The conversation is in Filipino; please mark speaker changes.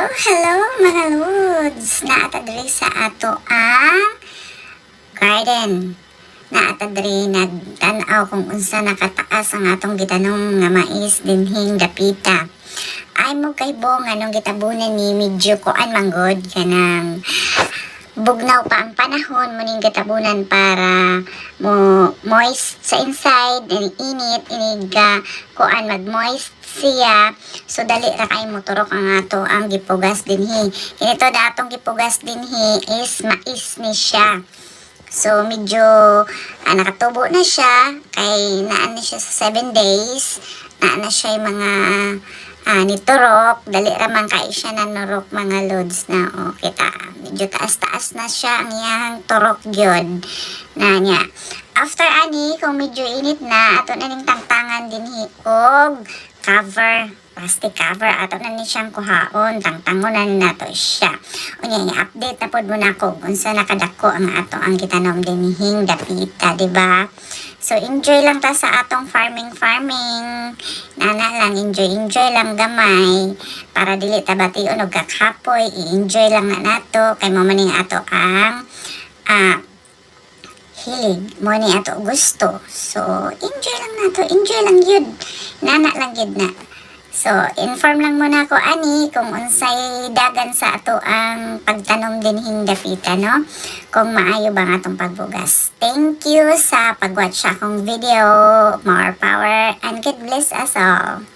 Speaker 1: Hello mga lods! Naata diri sa ato ang garden. Naata diri nagtan-aw kung unsa nakataas ang atong gitanom nga mais dinhing dapita. Ay mo kay bong anong gitabunan ni medyo kuan manggod kanang bugnaw pa ang panahon mo ning gitabunan para mo moist sa inside init iniga kuan mag moist siya, so dali ra kay moturok ang ato ang gipugas dinhi. Kinito da atong gipugas dinhi is mais ni siya. So medyo nakatubo na siya kay naan na siya sa 7 days. Naan na siya yung mga niturok, dali raman kay siya nanurok mga loads na kita. Medyo taas-taas na siya ang iyang turok gyud na niya. After ani, kung medyo init na, ato na ning tangtangan dinhi og cover, plastic cover, ato na ni siyang kuhaon, tangtangonan na to siya. Unya, i-update na pod muna ko kung sa nakadako ang ato ang gitanom dinhing dapita, diba? So, enjoy lang ta sa atong farming. Nana lang, enjoy lang gamay. Para dili ta bation og kakapoy, i-enjoy lang na nato. Kay mo maning ato ang hilig. Mo ni ato gusto. So, enjoy lang yun. Nana lang yun na. So, inform lang muna ko ani kung unsay dagan sa ato ang pagtanom dinhing dapita, no? Kung maayo ba nga atong pagbugas. Thank you sa pagwatch akong video. More power and God bless us all.